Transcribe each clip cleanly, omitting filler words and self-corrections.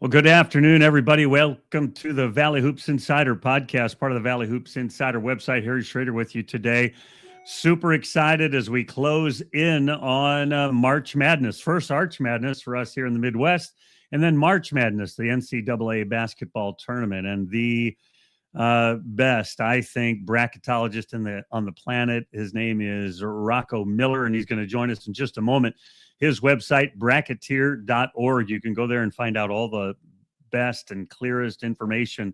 Well, good afternoon, everybody. Welcome to the Valley Hoops Insider podcast, part of the Valley Hoops Insider website. Harry Schroeder with you today. Super excited as we close in on March Madness. First Arch Madness for us here in the Midwest, and then March Madness, the NCAA basketball tournament. And the best, I think, bracketologist on the planet. His name is Rocco Miller, and he's going to join us in just a moment. His website, bracketeer.org. You can go there and find out all the best and clearest information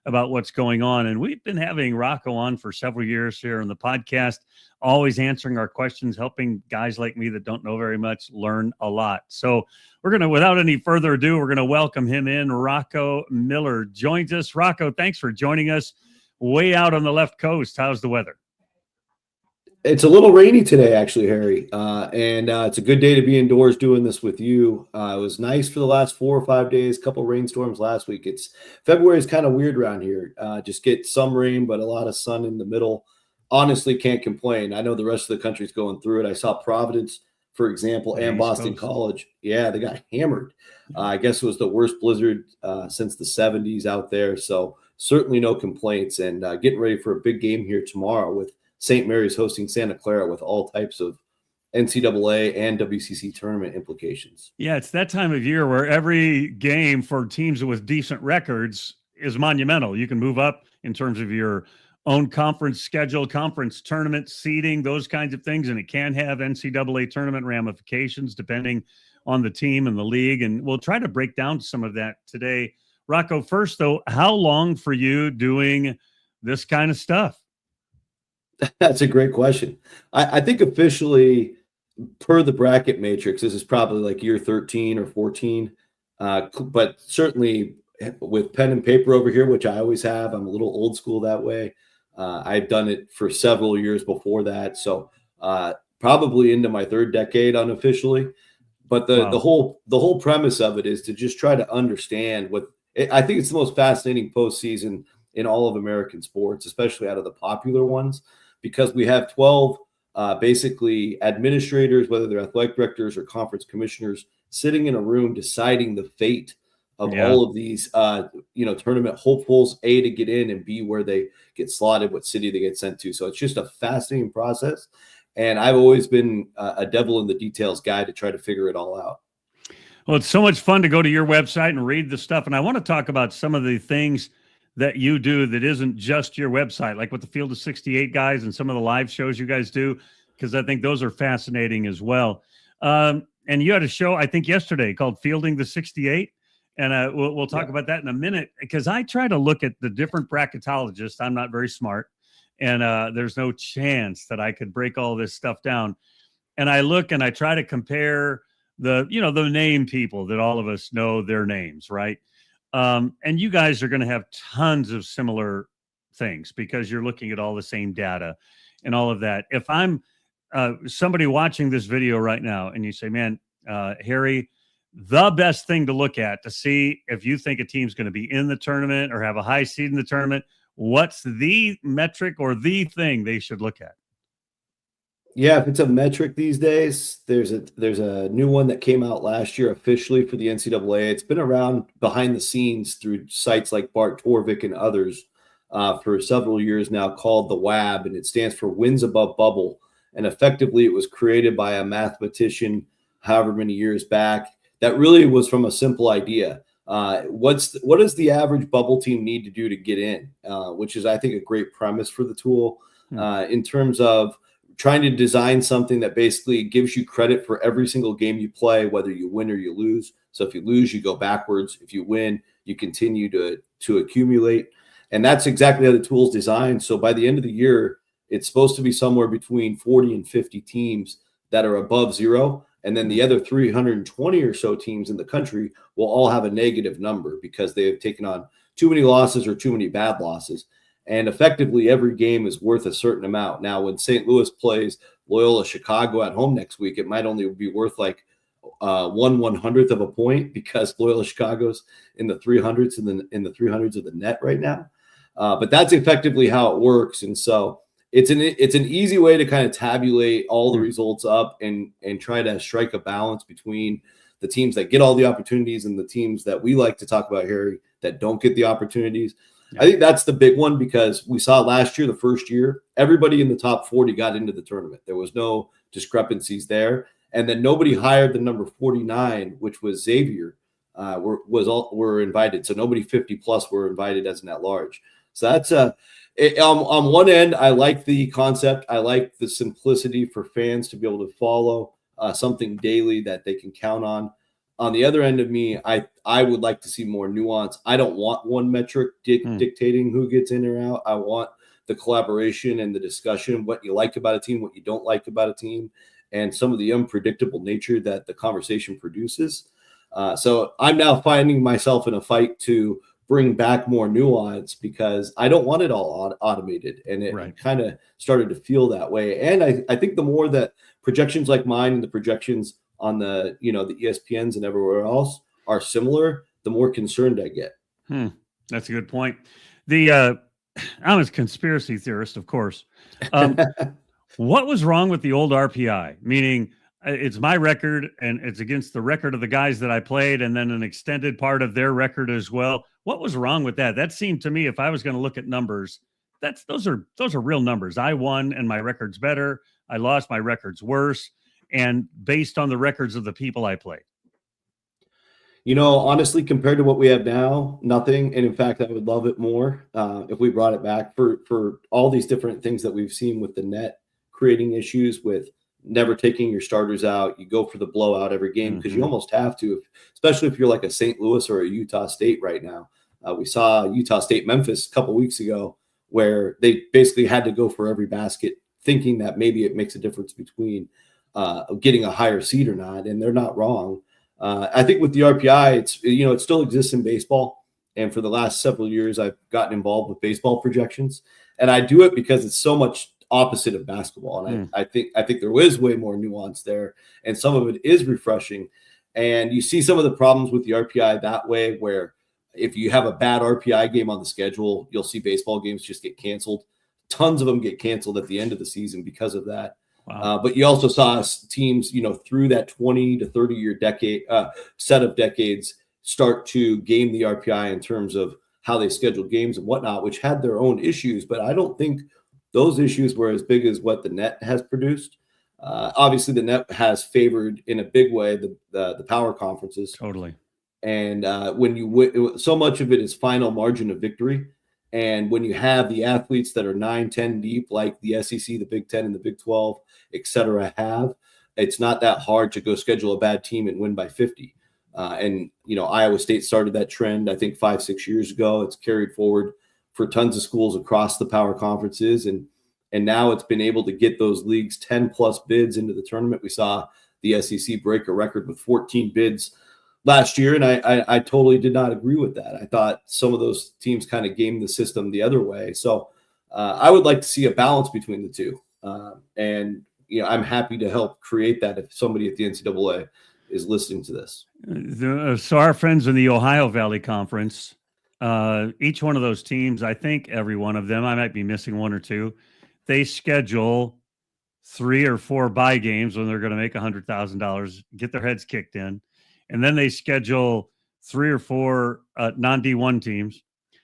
about what's going on. And we've been having Rocco on for several years here on the podcast, always answering our questions, helping guys like me that don't know very much learn a lot. So we're going to, without any further ado, we're going to welcome him in. Rocco Miller joins us. Rocco, thanks for joining us way out on the left coast. How's the weather? It's a little rainy today, actually, Harry, and it's a good day to be indoors doing this with you. It was nice for the last 4 or 5 days, a couple rainstorms last week. February is kind of weird around here. Just get some rain, but a lot of sun in the middle. Honestly, can't complain. I know the rest of the country's going through it. I saw Providence, for example, and Boston College. Yeah, they got hammered. I guess it was the worst blizzard since the 70s out there. So certainly no complaints, and getting ready for a big game here tomorrow with St. Mary's hosting Santa Clara with all types of NCAA and WCC tournament implications. Yeah, it's that time of year where every game for teams with decent records is monumental. You can move up in terms of your own conference schedule, conference tournament seeding, those kinds of things, and it can have NCAA tournament ramifications depending on the team and the league, and we'll try to break down some of that today. Rocco, first, though, how long for you doing this kind of stuff? That's a great question. I think officially, per the bracket matrix, this is probably like year 13 or 14. But certainly with pen and paper over here, which I always have, I'm a little old school that way. I've done it for several years before that. So probably into my third decade unofficially. But the whole premise of it is to just try to understand I think it's the most fascinating postseason in all of American sports, especially out of the popular ones, because we have 12 basically administrators, whether they're athletic directors or conference commissioners, sitting in a room deciding the fate of all of these tournament hopefuls, A, to get in, and B, where they get slotted, what city they get sent to. So it's just a fascinating process. And I've always been a devil in the details guy to try to figure it all out. Well, it's so much fun to go to your website and read the stuff. And I want to talk about some of the things that you do that isn't just your website, like with the Field of 68 guys and some of the live shows you guys do, because I think those are fascinating as well. And you had a show, I think, yesterday called Fielding the 68. And we'll talk about that in a minute, because I try to look at the different bracketologists. I'm not very smart, and there's no chance that I could break all this stuff down. And I look and I try to compare the name people that all of us know their names, right? And you guys are going to have tons of similar things because you're looking at all the same data and all of that. If I'm somebody watching this video right now and you say, man, Harry, the best thing to look at to see if you think a team's going to be in the tournament or have a high seed in the tournament, what's the metric or the thing they should look at? Yeah, if it's a metric these days, there's a new one that came out last year officially for the NCAA. It's been around behind the scenes through sites like Bart Torvik and others for several years now, called the WAB, and it stands for Wins Above Bubble. And effectively, it was created by a mathematician however many years back. That really was from a simple idea. What does the average bubble team need to do to get in? Which is, I think, a great premise for the tool in terms of trying to design something that basically gives you credit for every single game you play, whether you win or you lose. So if you lose, you go backwards. If you win, you continue to accumulate. And that's exactly how the tool is designed. So by the end of the year, it's supposed to be somewhere between 40 and 50 teams that are above zero. And then the other 320 or so teams in the country will all have a negative number because they have taken on too many losses or too many bad losses. And effectively, every game is worth a certain amount. Now, when St. Louis plays Loyola Chicago at home next week, it might only be worth like 1/100th of a point because Loyola Chicago's in the 300s and in the 300s of the net right now. But that's effectively how it works. And so it's an easy way to kind of tabulate all the results up and try to strike a balance between the teams that get all the opportunities and the teams that we like to talk about here that don't get the opportunities. I think that's the big one, because we saw last year, the first year, everybody in the top 40 got into the tournament. There was no discrepancies there. And then nobody higher than number 49, which was Xavier, were invited. So nobody 50 plus were invited as an at-large. So that's on one end, I like the concept. I like the simplicity for fans to be able to follow something daily that they can count on. On the other end of me, I would like to see more nuance. I don't want one metric dictating who gets in or out. I want the collaboration and the discussion, what you like about a team, what you don't like about a team, and some of the unpredictable nature that the conversation produces. So I'm now finding myself in a fight to bring back more nuance, because I don't want it all automated. And it kind of started to feel that way. And I think the more that projections like mine and the projections on the, the ESPNs and everywhere else are similar, the more concerned I get. That's a good point. I'm a conspiracy theorist, of course. What was wrong with the old RPI? Meaning it's my record and it's against the record of the guys that I played, and then an extended part of their record as well. What was wrong with that? That seemed to me, if I was going to look at numbers, those are real numbers. I won and my record's better. I lost, my record's worse. And based on the records of the people I played. Honestly, compared to what we have now, nothing. And in fact, I would love it more if we brought it back for all these different things that we've seen with the net creating issues with never taking your starters out. You go for the blowout every game because you almost have to, especially if you're like a St. Louis or a Utah State right now. We saw Utah State Memphis a couple weeks ago where they basically had to go for every basket, thinking that maybe it makes a difference between getting a higher seed or not, and they're not wrong. I think with the RPI, it still exists in baseball, and for the last several years, I've gotten involved with baseball projections, and I do it because it's so much opposite of basketball, and I think there is way more nuance there, and some of it is refreshing. And you see some of the problems with the RPI that way, where if you have a bad RPI game on the schedule, you'll see baseball games just get canceled. Tons of them get canceled at the end of the season because of that. Wow. But you also saw teams, through that 20 to 30 year set of decades start to game the RPI in terms of how they schedule games and whatnot, which had their own issues. But I don't think those issues were as big as what the net has produced. Obviously, the net has favored in a big way the power conferences. Totally. And when so much of it is final margin of victory. And when you have the athletes that are 9-10 deep, like the SEC, the Big 10, and the Big 12, et cetera, it's not that hard to go schedule a bad team and win by 50. And Iowa State started that trend, I think 5-6 years ago. It's carried forward for tons of schools across the power conferences. And now it's been able to get those leagues 10 plus bids into the tournament. We saw the SEC break a record with 14 bids last year, and I totally did not agree with that. I thought some of those teams kind of gamed the system the other way. So I would like to see a balance between the two. And I'm happy to help create that if somebody at the NCAA is listening to this. So our friends in the Ohio Valley Conference, each one of those teams, I think every one of them, I might be missing one or two, they schedule 3 or 4 bye games when they're going to make $100,000, get their heads kicked in. And then they schedule 3 or 4 non-D1 teams.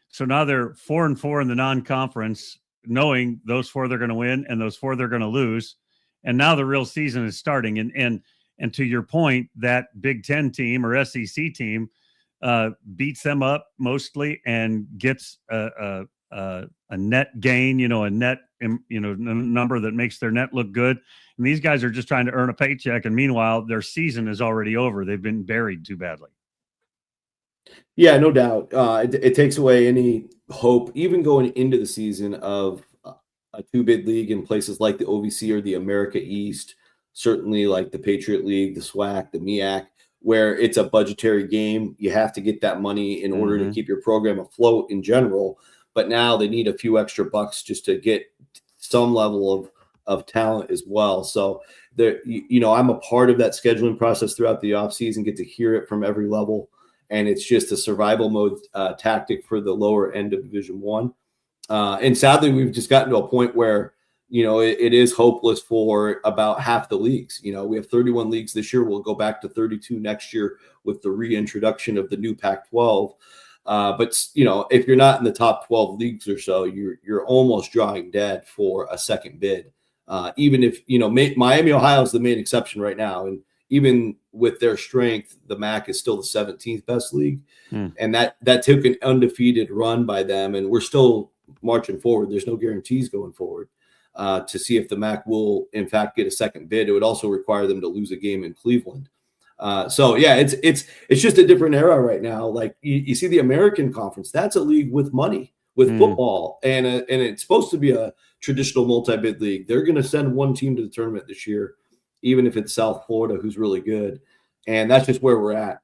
So now they're 4-4 in the non-conference, knowing those 4 they're going to win and those 4 they're going to lose. And now the real season is starting. And to your point, that Big Ten team or SEC team beats them up mostly and gets a net gain, a net, number that makes their net look good. And these guys are just trying to earn a paycheck. And meanwhile, their season is already over. They've been buried too badly. Yeah, no doubt. It takes away any hope, even going into the season, of a 2-bid league in places like the OVC or the America East, certainly like the Patriot League, the SWAC, the MEAC, where it's a budgetary game. You have to get that money in order to keep your program afloat in general. But now they need a few extra bucks just to get some level of talent as well. So I'm a part of that scheduling process throughout the offseason, get to hear it from every level. And it's just a survival mode tactic for the lower end of Division I. And sadly, we've just gotten to a point where it is hopeless for about half the leagues. We have 31 leagues this year. We'll go back to 32 next year with the reintroduction of the new Pac-12. But if you're not in the top 12 leagues or so, you're almost drawing dead for a second bid. Even if Miami, Ohio is the main exception right now, and even with their strength, the MAC is still the 17th best league, and that took an undefeated run by them, and we're still marching forward. There's no guarantees going forward to see if the MAC will in fact get a second bid. It would also require them to lose a game in Cleveland. So yeah, it's just a different era right now. Like you see the American Conference, that's a league with money, with football, and it's supposed to be a traditional multi-bid league. They're going to send one team to the tournament this year, even if it's South Florida, who's really good. And that's just where we're at.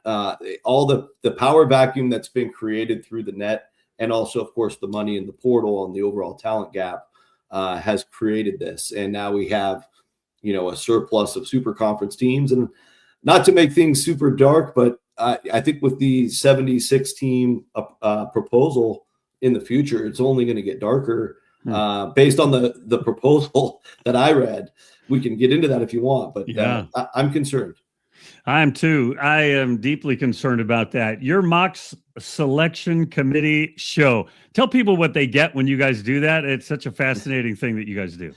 All the power vacuum that's been created through the net, and also, of course, the money in the portal and the overall talent gap has created this. And now we have, a surplus of super conference teams. And not to make things super dark, but I think with the 76 team proposal in the future, it's only going to get darker based on the proposal that I read. We can get into that if you want, but I'm concerned. I am too. I am deeply concerned about that. Your mock selection committee show. Tell people what they get when you guys do that. It's such a fascinating thing that you guys do.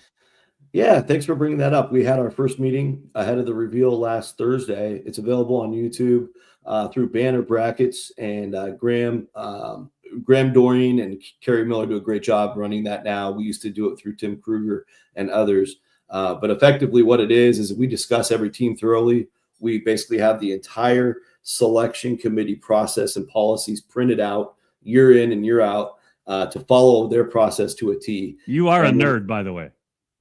Yeah, thanks for bringing that up. We had our first meeting ahead of the reveal last Thursday. It's available on YouTube through Banner Brackets, and Graham Dorian and Kerry Miller do a great job running that now. We used to do it through Tim Kruger and others. But effectively what it is we discuss every team thoroughly. We basically have the entire selection committee process and policies printed out year in and year out to follow their process to a T. You are a nerd, by the way.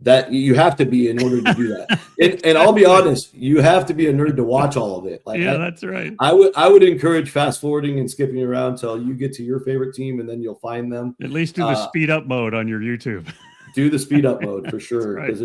That you have to be in order to do that. And I'll be honest, you have to be a nerd to watch all of it. That's right. I would encourage fast forwarding and skipping around until you get to your favorite team, and then you'll find them. At least do the speed up mode on your YouTube. Do the speed up mode for sure. Right.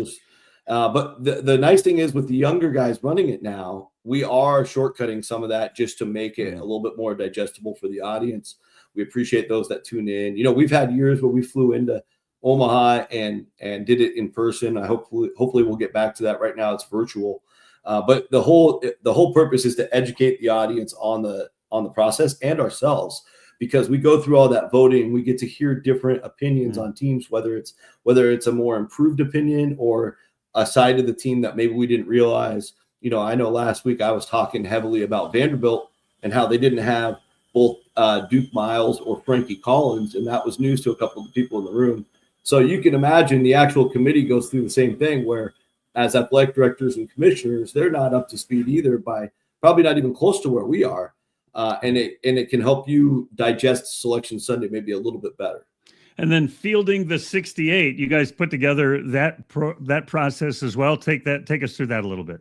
But the nice thing is with the younger guys running it now, we are shortcutting some of that just to make it a little bit more digestible for the audience. We appreciate those that tune in. We've had years where we flew into Omaha and did it in person. Hopefully we'll get back to that. Right now it's virtual. But the whole purpose is to educate the audience on the process and ourselves, because we go through all that voting. We get to hear different opinions on teams, whether it's a more improved opinion or a side of the team that maybe we didn't realize. I know last week I was talking heavily about Vanderbilt and how they didn't have both Duke Miles or Frankie Collins, and that was news to a couple of the people in the room. So you can imagine the actual committee goes through the same thing, where as athletic directors and commissioners, they're not up to speed either, by probably not even close to where we are. And it can help you digest Selection Sunday maybe a little bit better. And then fielding the 68, you guys put together that process as well. Take us through that a little bit.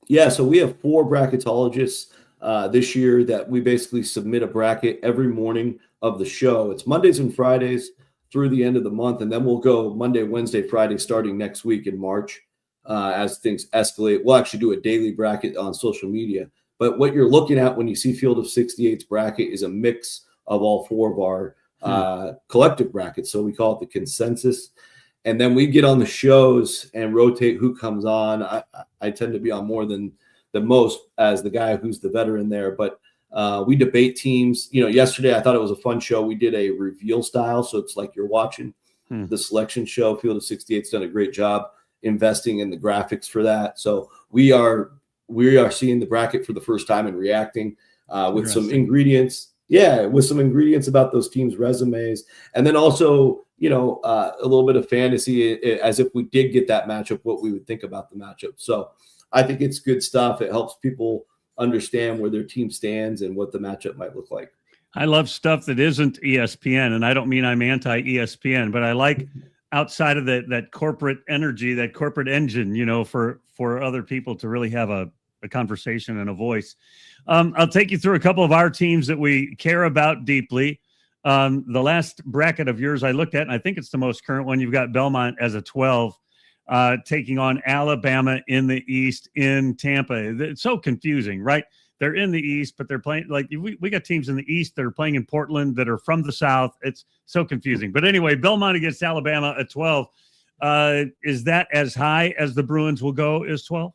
Yeah, so we have 4 bracketologists this year that we basically submit a bracket every morning of the show. It's Mondays and Fridays through the end of the month, and then we'll go Monday, Wednesday, Friday starting next week in March as things escalate. We'll actually do a daily bracket on social media. But what you're looking at when you see Field of 68's bracket is a mix of all 4 of our collective brackets. So we call it the consensus. And then we get on the shows and rotate who comes on. I tend to be on more than most as the guy who's the veteran there. But we debate teams. Yesterday I thought it was a fun show. We did a reveal style. So it's like you're watching the selection show. Field of 68's done a great job investing in the graphics for that. So we are seeing the bracket for the first time and reacting with some ingredients. Yeah, with some ingredients about those teams' resumes. And then also, a little bit of fantasy as if we did get that matchup, what we would think about the matchup. So I think it's good stuff. It helps people understand where their team stands and what the matchup might look like. I love stuff that isn't ESPN, and I don't mean I'm anti-ESPN, but I like outside of that corporate energy, that corporate engine, for other people to really have a conversation and a voice. I'll take you through a couple of our teams that we care about deeply. The last bracket of yours I looked at, and I think it's the most current one. You've got Belmont as a 12, taking on Alabama in the East in Tampa. It's so confusing, right? They're in the East, but they're playing we got teams in the East that are playing in Portland that are from the South. It's so confusing. But anyway, Belmont against Alabama at 12. Is that as high as the Bruins will go? Is 12?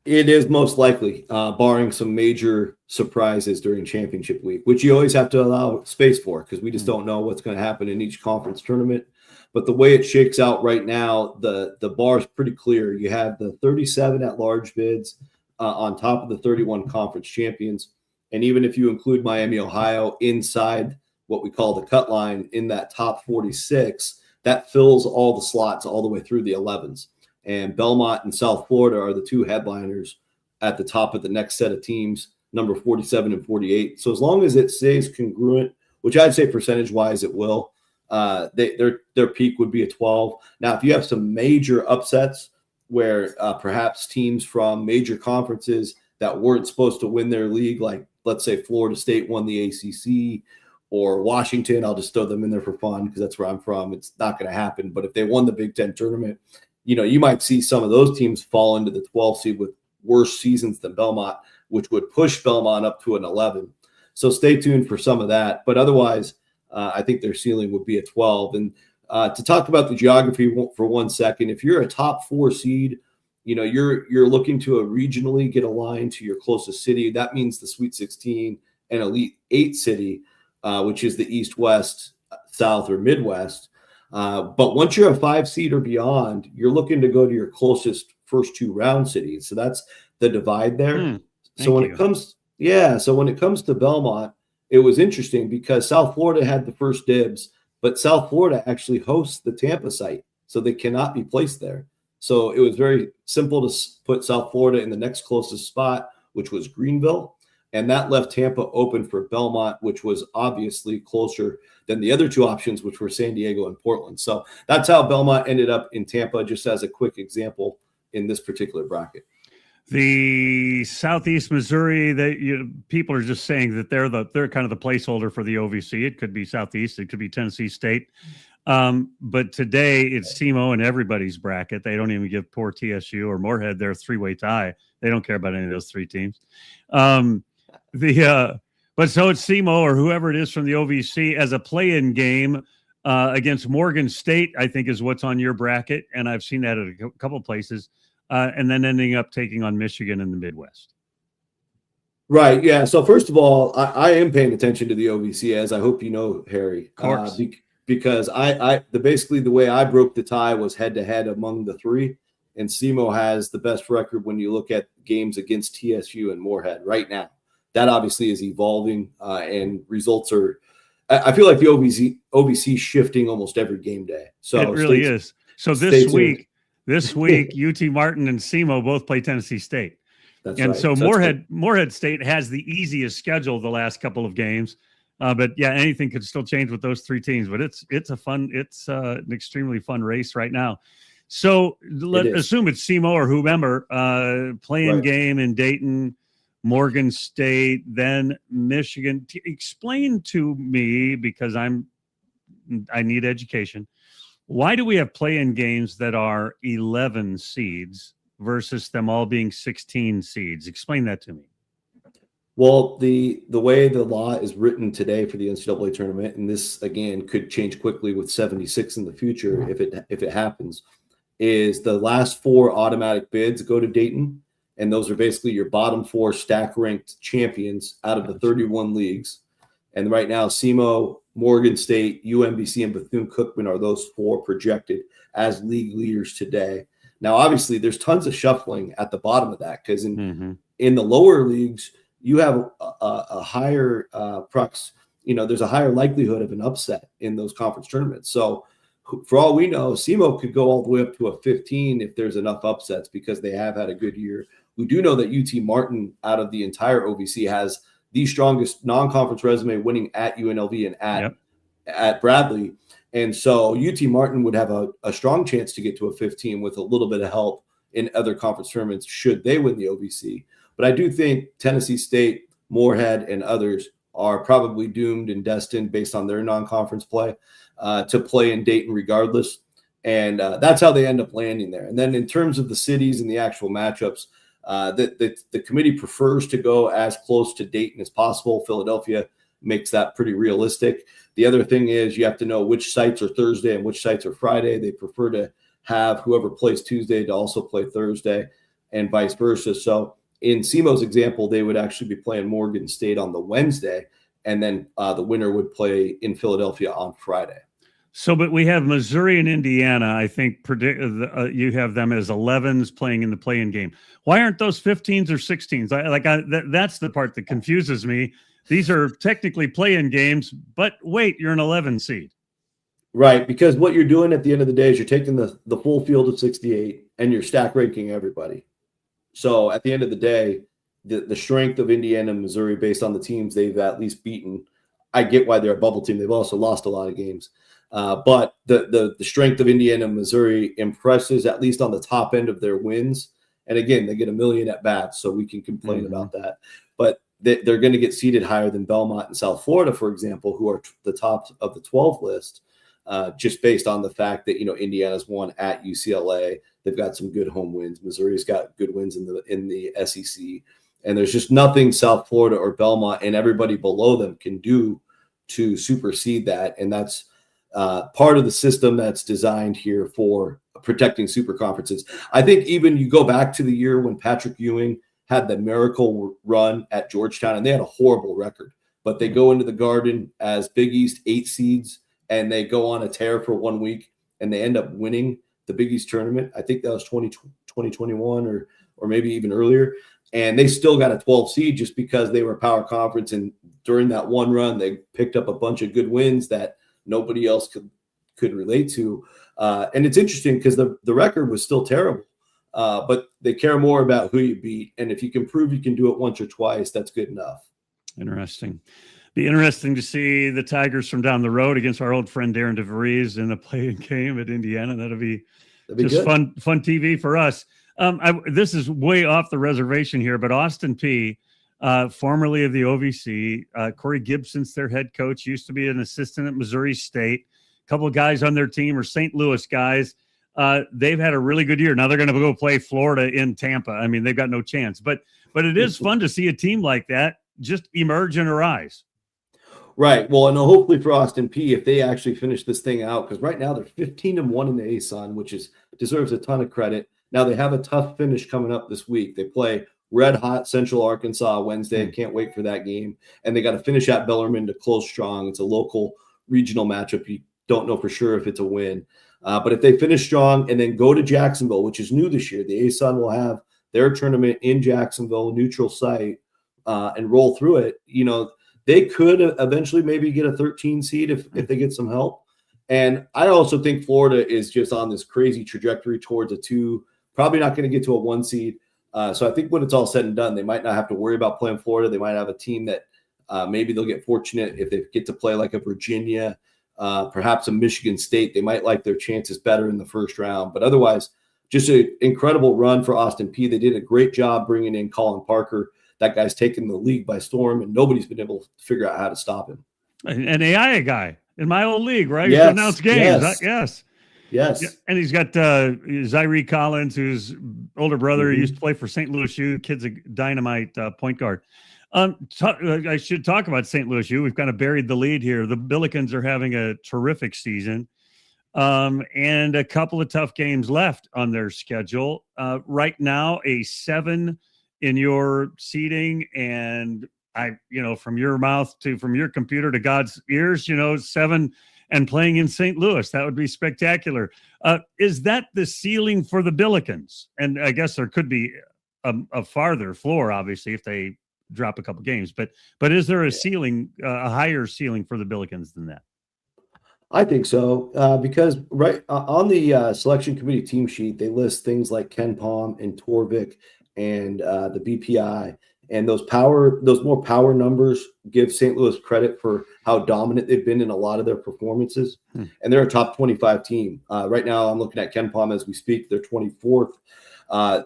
It is most likely, barring some major surprises during championship week, which you always have to allow space for because we just don't know what's going to happen in each conference tournament. But the way it shakes out right now, the bar is pretty clear. You have the 37 at-large bids on top of the 31 conference champions. And even if you include Miami, Ohio, inside what we call the cut line in that top 46, that fills all the slots all the way through the 11s. And Belmont and South Florida are the two headliners at the top of the next set of teams, number 47 and 48. So as long as it stays congruent, which I'd say percentage-wise it will, their peak would be a 12. Now, if you have some major upsets where perhaps teams from major conferences that weren't supposed to win their league, like let's say Florida State won the ACC or Washington, I'll just throw them in there for fun because that's where I'm from. It's not going to happen. But if they won the Big Ten tournament, you might see some of those teams fall into the 12 seed with worse seasons than Belmont, which would push Belmont up to an 11. So stay tuned for some of that. But otherwise, I think their ceiling would be a 12. And to talk about the geography for 1 second, if you're a top 4 seed, you're looking to regionally get aligned to your closest city. That means the Sweet 16 and Elite 8 city, which is the East, West, South, or Midwest. But once you're a 5 seed or beyond, you're looking to go to your closest first 2 round cities. So that's the divide there. So when it comes to Belmont, it was interesting because South Florida had the first dibs, but South Florida actually hosts the Tampa site, so they cannot be placed there. So it was very simple to put South Florida in the next closest spot, which was Greenville. And that left Tampa open for Belmont, which was obviously closer than the other 2 options, which were San Diego and Portland. So that's how Belmont ended up in Tampa, just as a quick example in this particular bracket. The Southeast Missouri, people are just saying that they're kind of the placeholder for the OVC. It could be Southeast, it could be Tennessee State. But today it's SEMO in everybody's bracket. They don't even give poor TSU or Moorhead their 3-way tie. They don't care about any of those 3 teams. But so it's SEMO or whoever it is from the OVC as a play-in game against Morgan State, I think is what's on your bracket. And I've seen that at a couple of places. And then ending up taking on Michigan in the Midwest. Right. Yeah. So first of all, I am paying attention to the OVC, as I hope you know, Harry. Of course. Because basically the way I broke the tie was head-to-head among the 3. And SEMO has the best record when you look at games against TSU and Moorhead right now. That obviously is evolving, and results are – I feel like the OVC shifting almost every game day. So it really is. So this week, UT Martin and SEMO both play Tennessee State. That's and right. so Moorhead State has the easiest schedule the last couple of games. But yeah, anything could still change with those 3 teams. But it's an extremely fun race right now. So let's assume it's SEMO or whomever playing game in Dayton, Morgan State, then Michigan. Explain to me, because I need education. Why do we have play-in games that are 11 seeds versus them all being 16 seeds? Explain that to me. Well, the way the law is written today for the NCAA tournament, and this again could change quickly with 76 in the future if it happens, is the last 4 automatic bids go to Dayton, and those are basically your bottom 4 stack-ranked champions out of the 31 leagues. And right now, SEMO, Morgan State, UMBC, and Bethune-Cookman are those 4 projected as league leaders today. Now, obviously, there's tons of shuffling at the bottom of that because in the lower leagues, you have a higher there's a higher likelihood of an upset in those conference tournaments. So for all we know, SEMO could go all the way up to a 15 if there's enough upsets because they have had a good year. We do know that UT Martin out of the entire OVC has the strongest non-conference resume, winning at UNLV and at Bradley. And so UT Martin would have a strong chance to get to a 15 with a little bit of help in other conference tournaments should they win the OVC. But I do think Tennessee State, Moorhead, and others are probably doomed and destined based on their non-conference play to play in Dayton regardless. And that's how they end up landing there. And then in terms of the cities and the actual matchups, the committee prefers to go as close to Dayton as possible. Philadelphia makes that pretty realistic. The other thing is you have to know which sites are Thursday and which sites are Friday. They prefer to have whoever plays Tuesday to also play Thursday and vice versa. So in SEMO's example, they would actually be playing Morgan State on the Wednesday, and then the winner would play in Philadelphia on Friday. So, but we have Missouri and Indiana. I think you have them as 11s playing in the play-in game. Why aren't those 15s or 16s? That's the part that confuses me. These are technically play-in games, but wait, you're an 11 seed. Right, because what you're doing at the end of the day is you're taking the full field of 68 and you're stack ranking everybody. So at the end of the day, the strength of Indiana and Missouri based on the teams they've at least beaten, I get why they're a bubble team. They've also lost a lot of games. But the strength of Indiana and Missouri impresses, at least on the top end of their wins. And again, they get 1 million at bats, so we can complain about that. But they're going to get seated higher than Belmont and South Florida, for example, who are the top of the 12 list, just based on the fact that, Indiana's won at UCLA. They've got some good home wins. Missouri's got good wins in the SEC. And there's just nothing South Florida or Belmont and everybody below them can do to supersede that. And that's part of the system that's designed here for protecting super conferences. I think even you go back to the year when Patrick Ewing had the miracle run at Georgetown, and they had a horrible record, but they go into the Garden as Big East 8 seeds, and they go on a tear for 1 week, and they end up winning the Big East tournament. I think that was 2021 or maybe even earlier. And they still got a 12 seed just because they were a power conference. And during that one run, they picked up a bunch of good wins that nobody else could relate to. And it's interesting because the record was still terrible, but they care more about who you beat. And if you can prove you can do it once or twice, that's good enough. Interesting. Be interesting to see the Tigers from down the road against our old friend Darren DeVries in a play-in game at Indiana. That'll be just good. fun TV for us. This is way off the reservation here, but Austin Peay, formerly of the OVC, Corey Gibson's their head coach, used to be an assistant at Missouri State. A couple of guys on their team are St. Louis guys. They've had a really good year. Now they're going to go play Florida in Tampa. I mean, they've got no chance. But it is fun to see a team like that just emerge and arise. Right. Well, and hopefully for Austin Peay, if they actually finish this thing out, because right now they're 15-1 in the ASUN, which deserves a ton of credit. Now they have a tough finish coming up this week. They play red hot Central Arkansas Wednesday. Can't wait for that game. And they got to finish at Bellarmine to close strong. It's a local regional matchup. You don't know for sure if it's a win. But if they finish strong and then go to Jacksonville, which is new this year, the ASUN will have their tournament in Jacksonville, neutral site, and roll through it. They could eventually maybe get a 13 seed if they get some help. And I also think Florida is just on this crazy trajectory towards a 2, probably not going to get to a 1 seed. So I think when it's all said and done, they might not have to worry about playing Florida. They might have a team that maybe they'll get fortunate if they get to play like a Virginia, perhaps a Michigan State. They might like their chances better in the first round. But otherwise, just an incredible run for Austin Peay. They did a great job bringing in Colin Parker. That guy's taken the league by storm, and nobody's been able to figure out how to stop him. An AI guy in my old league, right? Yes, he announced games. Yes. Yeah, and he's got Zyree Collins, whose older brother used to play for St. Louis U. Kid's a dynamite point guard. I should talk about St. Louis U. We've kind of buried the lead here. The Billikens are having a terrific season, and a couple of tough games left on their schedule. Right now, a 7 in your seating, and from your mouth from your computer to God's ears, 7 and playing in St. Louis. That would be spectacular. Is that the ceiling for the Billikens? And I guess there could be a farther floor, obviously, if they drop a couple games. But is there a ceiling, a higher ceiling for the Billikens than that? I think so, because right on the selection committee team sheet, they list things like Ken Palm and Torvik and the BPI. And those more power numbers give St. Louis credit for how dominant they've been in a lot of their performances. And they're a top 25 team. Right now, I'm looking at Ken Palm as we speak. They're 24th.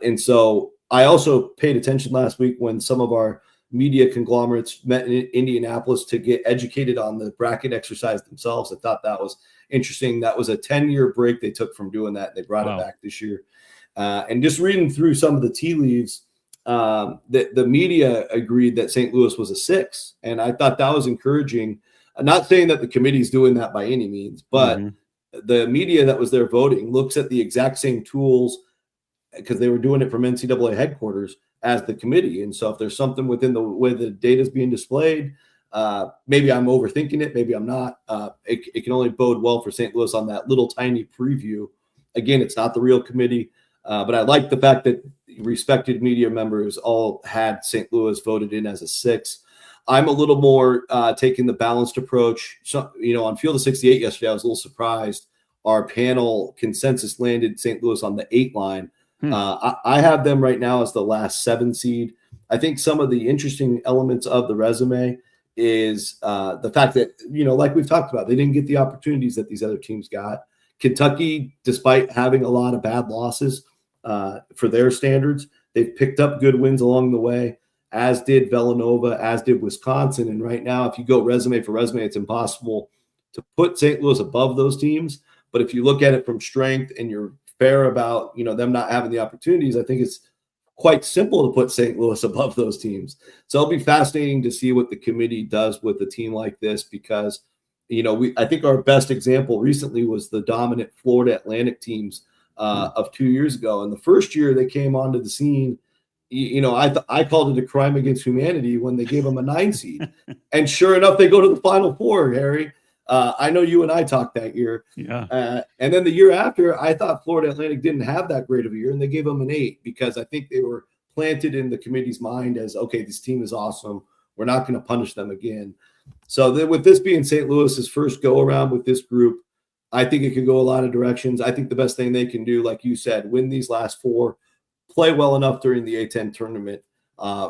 And so I also paid attention last week when some of our media conglomerates met in Indianapolis to get educated on the bracket exercise themselves. I thought that was interesting. That was a 10-year break they took from doing that. They brought it back this year. And just reading through some of the tea leaves, the media agreed that St. Louis was a 6, and I thought that was encouraging. I'm not saying that the committee's doing that by any means, but the media that was there voting looks at the exact same tools, because they were doing it from NCAA headquarters, as the committee. And so if there's something within the way the data is being displayed, maybe I'm overthinking it, maybe I'm not. It can only bode well for St. Louis on that little tiny preview. Again, it's not the real committee, but I like the fact that respected media members all had St. Louis voted in as a 6. I'm a little more taking the balanced approach. So, on Field of 68 yesterday, I was a little surprised. Our panel consensus landed St. Louis on the 8 line. I have them right now as the last 7 seed. I think some of the interesting elements of the resume is the fact that, like we've talked about, they didn't get the opportunities that these other teams got. Kentucky, despite having a lot of bad losses for their standards, they've picked up good wins along the way, as did Villanova, as did Wisconsin. And right now, if you go resume for resume, it's impossible to put St. Louis above those teams. But if you look at it from strength and you're fair about them not having the opportunities, I think it's quite simple to put St. Louis above those teams. So it'll be fascinating to see what the committee does with a team like this, because I think our best example recently was the dominant Florida Atlantic teams of 2 years ago. And the first year they came onto the scene, I called it a crime against humanity when they gave them a 9 seed. And sure enough, they go to the Final Four, Harry. I know you and I talked that year. Yeah. And then the year after, I thought Florida Atlantic didn't have that great of a year, and they gave them an 8 because I think they were planted in the committee's mind as, okay, this team is awesome. We're not going to punish them again. So with this being St. Louis's first go around with this group, I think it could go a lot of directions. I think the best thing they can do, like you said, win these last 4, play well enough during the A10 tournament,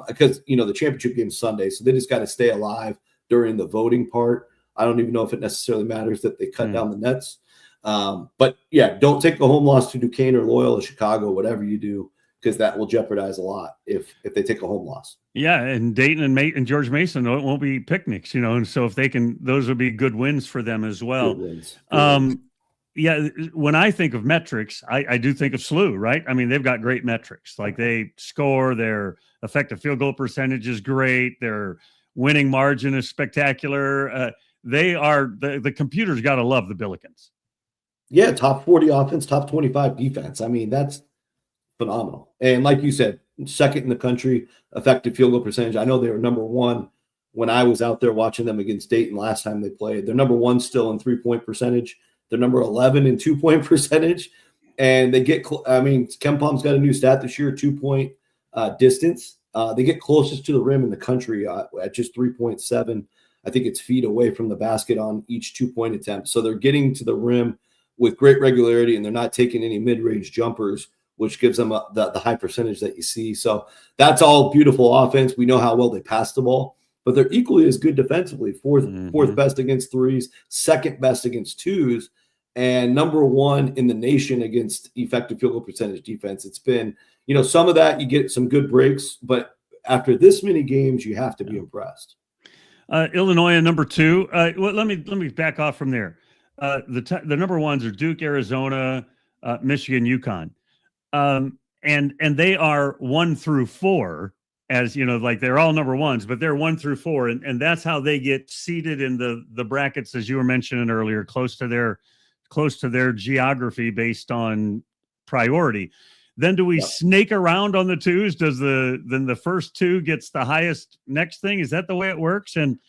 because, the championship game's Sunday. So they just got to stay alive during the voting part. I don't even know if it necessarily matters that they cut down the nets. But yeah, don't take a home loss to Duquesne or Loyola Chicago, whatever you do, because that will jeopardize a lot if they take a home loss. Yeah, and Dayton and George Mason, it won't be picnics, and so if they can, those would be good wins for them as well. Good wins. Yeah, when I think of metrics, I do think of SLU, right? I mean, they've got great metrics. Like they score, their effective field goal percentage is great, their winning margin is spectacular. They are the computer's got to love the Billikens. Yeah, top 40 offense, top 25 defense. I mean, that's phenomenal. And like you said, second in the country, effective field goal percentage. I know they were number 1 when I was out there watching them against Dayton last time they played. They're number 1 still in 3-point percentage. They're number 11 in 2-point percentage. And they get, KenPom's got a new stat this year, 2-point distance. They get closest to the rim in the country at just 3.7. I think it's feet away from the basket on each 2-point attempt. So they're getting to the rim with great regularity, and they're not taking any mid-range jumpers, which gives them the high percentage that you see. So that's all beautiful offense. We know how well they pass the ball, but they're equally as good defensively. Fourth best against threes, second best against twos, and number 1 in the nation against effective field goal percentage defense. It's been, some of that you get some good breaks, but after this many games, you have to be impressed. Illinois at number 2. Well, let me back off from there. The number 1s are Duke, Arizona, Michigan, UConn, and they are 1 through 4, as like they're all number 1s, but they're 1 through 4, and that's how they get seated in the brackets, as you were mentioning earlier, close to their geography based on priority. Then do we snake around on the 2s? Then the first 2 gets the highest next thing? Is that the way it works? And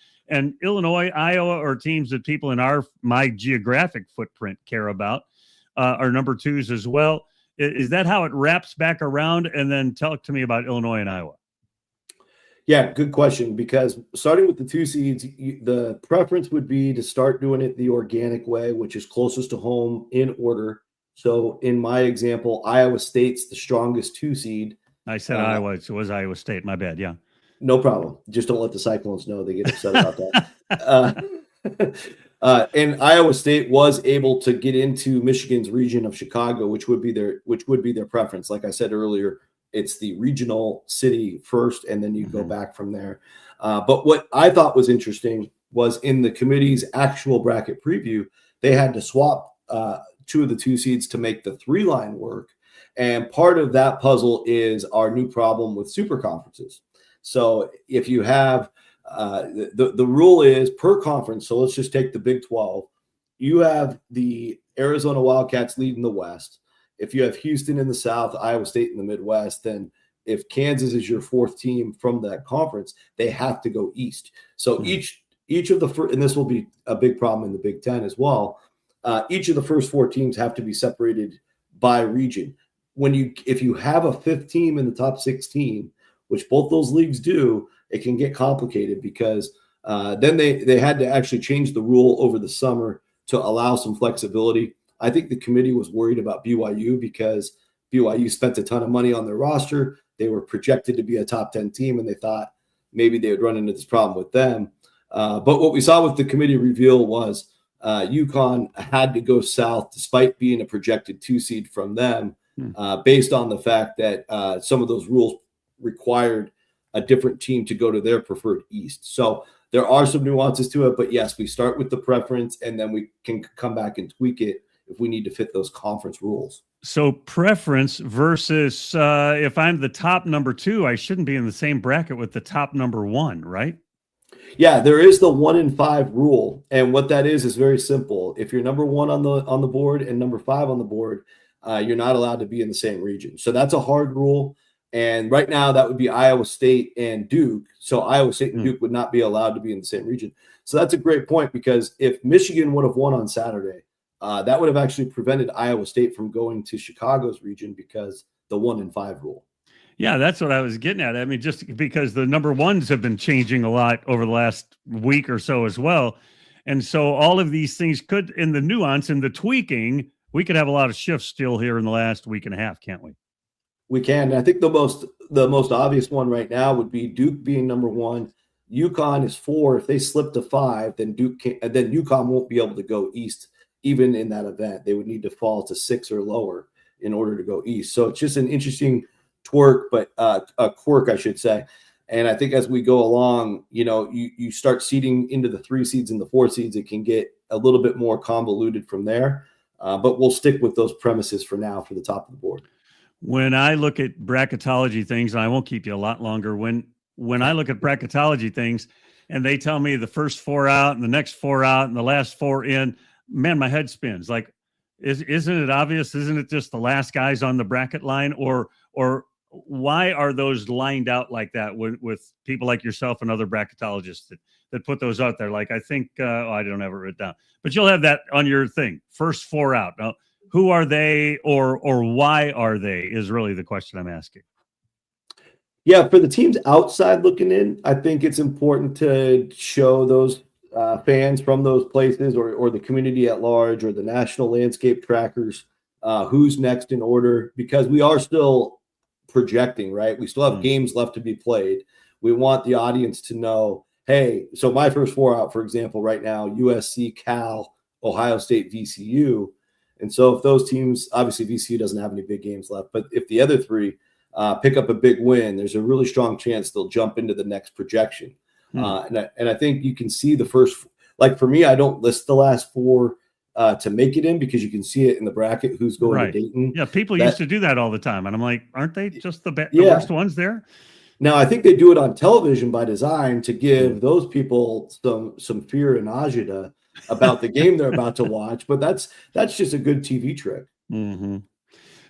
Illinois, Iowa are teams that people in my geographic footprint care about, are number 2s as well. Is that how it wraps back around? And then talk to me about Illinois and Iowa. Yeah, good question, because starting with the 2 seeds, the preference would be to start doing it the organic way, which is closest to home in order. So in my example, Iowa State's the strongest 2 seed. I said Iowa. It was Iowa State. My bad. Yeah. No problem. Just don't let the Cyclones know. They get upset about that. And Iowa State was able to get into Michigan's region of Chicago, which would be their preference. Like I said earlier, it's the regional city first, and then you go back from there. But what I thought was interesting was in the committee's actual bracket preview, they had to swap 2 of the 2 seeds to make the 3 line work. And part of that puzzle is our new problem with super conferences. So if you have the rule is per conference, so let's just take the Big 12. You have the Arizona Wildcats leading the West. If you have Houston in the South, Iowa State in the Midwest, then if Kansas is your fourth team from that conference, they have to go east. So each of the first, and this will be a big problem in the Big Ten as well. Each of the first four teams have to be separated by region. If you have a fifth team in the top 16, which both those leagues do, it can get complicated because then they had to actually change the rule over the summer to allow some flexibility. I think the committee was worried about BYU because BYU spent a ton of money on their roster. They were projected to be a top 10 team, and they thought maybe they would run into this problem with them. But what we saw with the committee reveal was UConn had to go south despite being a projected 2 seed from them based on the fact that some of those rules required a different team to go to their preferred east. So there are some nuances to it, but yes, we start with the preference and then we can come back and tweak it if we need to fit those conference rules. So preference versus if I'm the top number 2, I shouldn't be in the same bracket with the top number 1, right? Yeah, there is the 1 in 5 rule, and what that is very simple. If you're number 1 on the board and number 5 on the board, you're not allowed to be in the same region. So that's a hard rule. And right now that would be Iowa State and Duke. So Iowa State and Duke would not be allowed to be in the same region. So that's a great point because if Michigan would have won on Saturday, that would have actually prevented Iowa State from going to Chicago's region because the 1 in 5 rule. Yeah, that's what I was getting at. I mean, just because the number 1s have been changing a lot over the last week or so as well. And so all of these things could, in the nuance and the tweaking, we could have a lot of shifts still here in the last week and a half, can't we? We can. And I think the most obvious one right now would be Duke being number 1. UConn is 4. If they slip to 5, then then UConn won't be able to go east even in that event. They would need to fall to 6 or lower in order to go east. So it's just an interesting a quirk, I should say. And I think as we go along, you start seeding into the 3 seeds and the 4 seeds, it can get a little bit more convoluted from there. But we'll stick with those premises for now for the top of the board. When I look at bracketology things, and I won't keep you a lot longer, when I look at bracketology things and they tell me the first 4 out and the next 4 out and the last 4 in, man, my head spins. Like, isn't it obvious? Isn't it just the last guys on the bracket line? Or why are those lined out like that with people like yourself and other bracketologists that put those out there? Like, I think, I don't have it written down, but you'll have that on your thing. First 4 out. Now, who are they or why are they is really the question I'm asking. Yeah, for the teams outside looking in, I think it's important to show those fans from those places or the community at large or the national landscape trackers who's next in order, because we are still projecting, right? We still have games left to be played. We want the audience to know, hey, so my first 4 out, for example, right now, USC, Cal, Ohio State, VCU. And so if those teams, obviously VCU doesn't have any big games left, but if the other 3 pick up a big win, there's a really strong chance they'll jump into the next projection. And I think you can see the first, like for me, I don't list the last 4 to make it in because you can see it in the bracket who's going to Dayton. Yeah, people used to do that all the time. And I'm like, aren't they just the worst ones there? Now, I think they do it on television by design to give those people some fear and agita about the game they're about to watch, but that's just a good TV trick. Mm-hmm.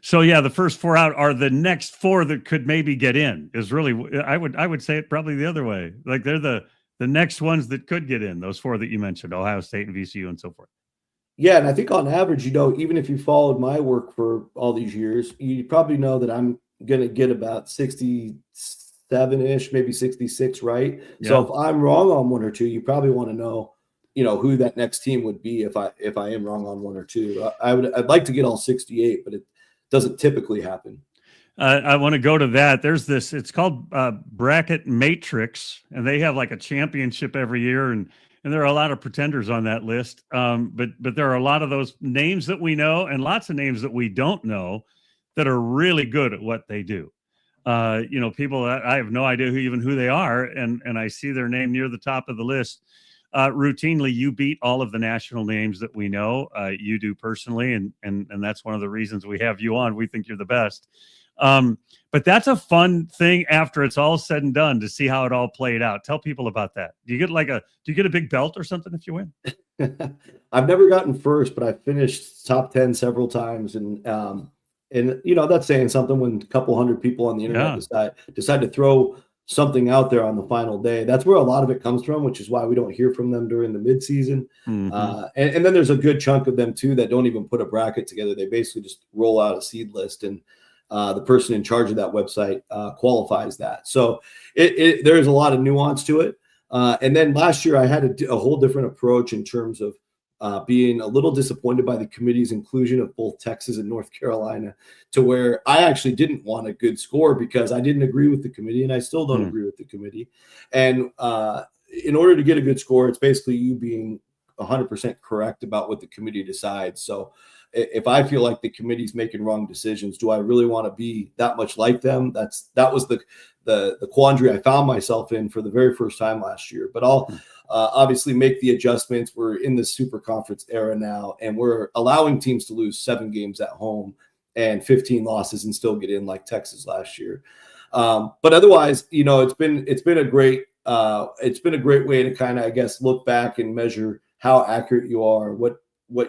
So yeah, the first 4 out are the next 4 that could maybe get in. Is really, I would say it probably the other way. Like they're the next ones that could get in. Those 4 that you mentioned, Ohio State and VCU and so forth. Yeah, and I think on average, even if you followed my work for all these years, you probably know that I'm going to get about 67-ish, maybe 66, right? Yeah. So if I'm wrong on 1 or 2, you probably want to know, who that next team would be if I am wrong on 1 or 2. I'd like to get all 68, but it doesn't typically happen. I want to go to that. There's this, it's called Bracket Matrix, and they have like a championship every year, and there are a lot of pretenders on that list. But there are a lot of those names that we know and lots of names that we don't know that are really good at what they do. People that I have no idea who they are, and I see their name near the top of the list. routinely you beat all of the national names that we know. You do personally, and that's one of the reasons we have you on. We think you're the best. But that's a fun thing after it's all said and done to see how it all played out. Tell people about that. Do you get a big belt or something if you win? I've never gotten first, but I finished top 10 several times. And that's saying something when a couple hundred people on the internet decide to throw something out there on the final day. That's where a lot of it comes from, which is why we don't hear from them during the midseason. Mm-hmm. And then there's a good chunk of them too that don't even put a bracket together. They basically just roll out a seed list, and the person in charge of that website qualifies that. So there's a lot of nuance to it. And then last year I had a whole different approach in terms of being a little disappointed by the committee's inclusion of both Texas and North Carolina, to where I actually didn't want a good score because I didn't agree with the committee, and I still don't agree with the committee. And in order to get a good score, it's basically you being 100% correct about what the committee decides. So if I feel like the committee's making wrong decisions, do I really want to be that much like them? That was the quandary I found myself in for the very first time last year. But I'll obviously make the adjustments. We're in the super conference era now, and we're allowing teams to lose 7 games at home and 15 losses and still get in, like Texas last year. But otherwise, it's been a great way to kind of, I guess, look back and measure how accurate you are, what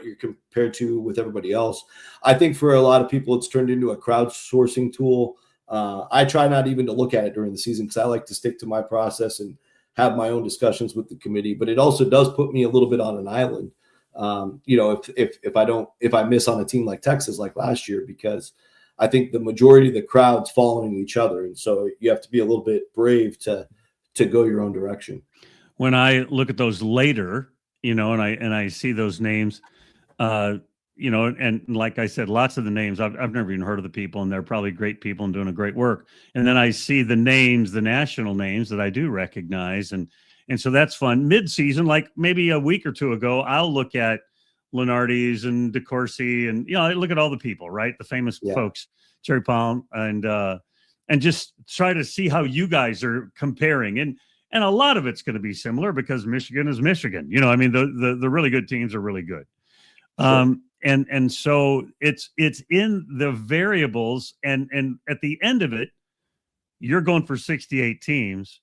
you're compared to with everybody else. I think for a lot of people, it's turned into a crowdsourcing tool. I try not even to look at it during the season because I like to stick to my process and have my own discussions with the committee. But it also does put me a little bit on an island. If I miss on a team like Texas, like last year, because I think the majority of the crowd's following each other, and so you have to be a little bit brave to go your own direction. When I look at those later, and I see those names, and like I said, lots of the names I've never even heard of the people, and they're probably great people and doing a great work. And then I see the names, the national names that I do recognize, and so that's fun. Mid-season, like maybe a week or two ago, I'll look at Lenardi's and DeCourcy, and I look at all the people, right, the famous folks, Cherry Palm, and just try to see how you guys are comparing. And a lot of it's going to be similar because Michigan is Michigan. The really good teams are really good. Sure. And so it's in the variables, and at the end of it, you're going for 68 teams.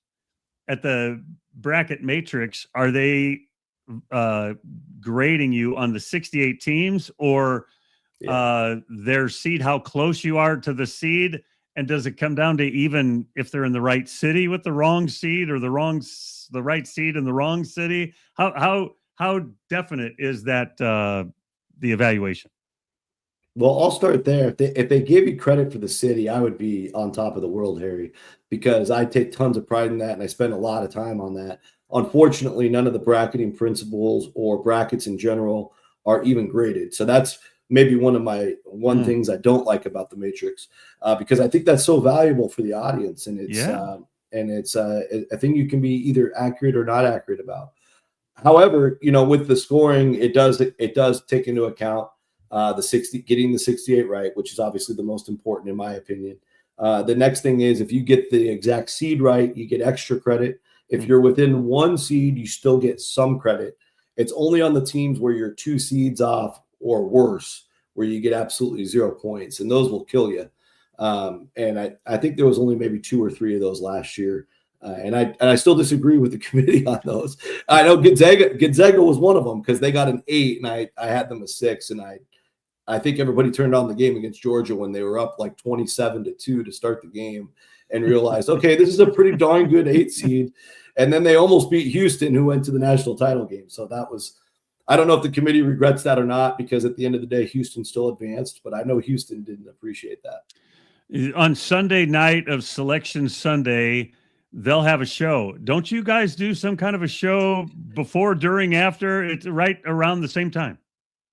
At the bracket matrix, are they grading you on the 68 teams or their seed, how close you are to the seed? And does it come down to even if they're in the right city with the wrong seed, or the right seed in the wrong city? How definite is that the evaluation? Well, I'll start there. If they give you credit for the city, I would be on top of the world, Harry, because I take tons of pride in that, and I spend a lot of time on that. Unfortunately, none of the bracketing principles or brackets in general are even graded. So that's maybe one of my things I don't like about the matrix, because I think that's so valuable for the audience, and it's a thing you can be either accurate or not accurate about. However, with the scoring, it does take into account getting the 68 right, which is obviously the most important in my opinion. The next thing is, if you get the exact seed right, you get extra credit. If you're within 1 seed, you still get some credit. It's only on the teams where you're 2 seeds off or worse where you get absolutely 0 points, and those will kill you. And I think there was only maybe 2 or 3 of those last year. And I still disagree with the committee on those. I know Gonzaga was one of them because they got an 8 and I had them a 6. And I think everybody turned on the game against Georgia when they were up like 27-2 to start the game and realized, okay, this is a pretty darn good 8 seed. And then they almost beat Houston, who went to the national title game. So that was, I don't know if the committee regrets that or not, because at the end of the day, Houston still advanced, but I know Houston didn't appreciate that. On Sunday night of Selection Sunday, they'll have a show. Don't you guys do some kind of a show before, during, after? It's right around the same time.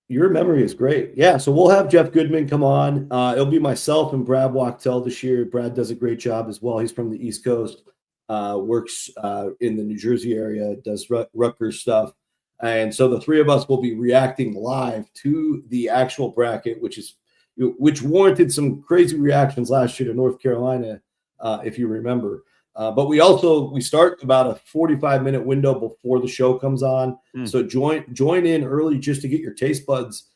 Your memory is great. Yeah, so we'll have Jeff Goodman come on. It'll be myself and Brad Wachtel this year. Brad does a great job as well. He's from the East Coast, works in the New Jersey area, does Rutgers stuff. And so the 3 of us will be reacting live to the actual bracket, which warranted some crazy reactions last year to North Carolina, if you remember. But we start about a 45-minute window before the show comes on. So join in early just to get your taste buds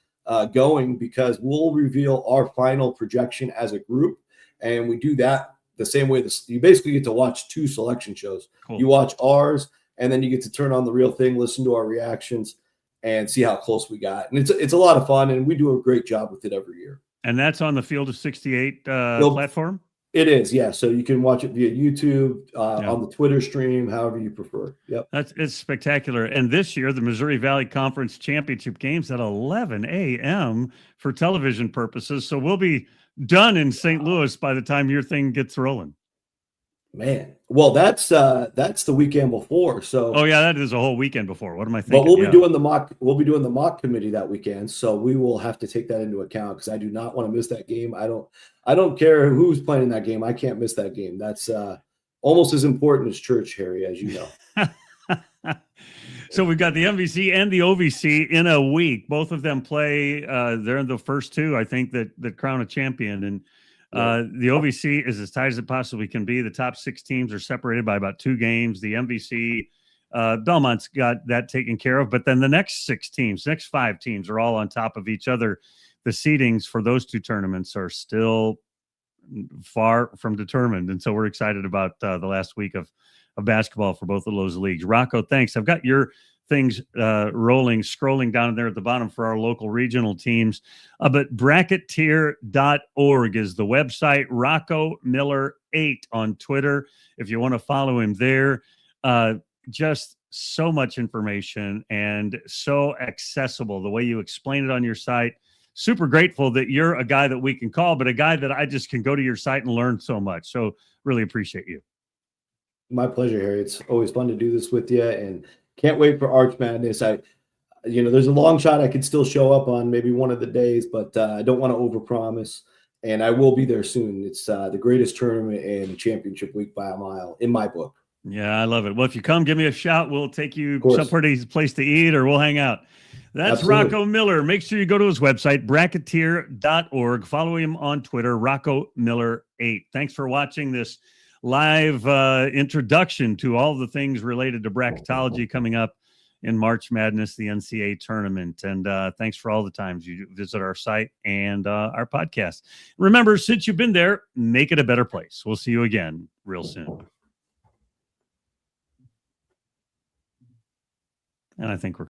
going, because we'll reveal our final projection as a group. And we do that the same way. You basically get to watch 2 selection shows. Cool. You watch ours, and then you get to turn on the real thing, listen to our reactions, and see how close we got. And it's a lot of fun, and we do a great job with it every year. And that's on the Field of 68 platform? It is, yeah. So you can watch it via YouTube, on the Twitter stream, however you prefer. Yep. It's spectacular. And this year, the Missouri Valley Conference Championship game's at 11 a.m. for television purposes. So we'll be done in St. Louis by the time your thing gets rolling. Man, well, that's the weekend before. So that is a whole weekend before. What am I thinking? But we'll be doing the mock committee that weekend, so we will have to take that into account, because I do not want to miss that game. I don't care who's playing in that game. I can't miss that game. That's almost as important as church, Harry, as you know. So we've got the MVC and the OVC in a week. Both of them play. They're in the first 2, I think, that crown a champion. And the OVC is as tight as it possibly can be. The top 6 teams are separated by about 2 games. The MVC, Belmont's got that taken care of. But then the next 5 teams are all on top of each other. The seedings for those 2 tournaments are still far from determined. And so we're excited about the last week of basketball for both of those leagues. Rocco, thanks. I've got your things scrolling down there at the bottom for our local regional teams. But Bracketeer.org is the website. Rocco Miller 8 on Twitter, if you want to follow him there. Just so much information and so accessible the way you explain it on your site. Super grateful that you're a guy that we can call, but a guy that I just can go to your site and learn so much. So really appreciate you. My pleasure, Harry. It's always fun to do this with you, and can't wait for Arch Madness. There's a long shot I could still show up on maybe one of the days, but I don't want to overpromise, and I will be there soon. It's the greatest tournament in championship week by a mile in my book. Yeah, I love it. Well, if you come, give me a shout. We'll take you somewhere place to eat, or we'll hang out. That's Absolutely. Rocco Miller. Make sure you go to his website, Bracketeer.org. Follow him on Twitter, Rocco Miller 8. Thanks for watching this live introduction to all the things related to bracketology coming up in March Madness, the NCAA Tournament. And thanks for all the times you visit our site and our podcast. Remember, since you've been there, make it a better place. We'll see you again real soon. And I think we're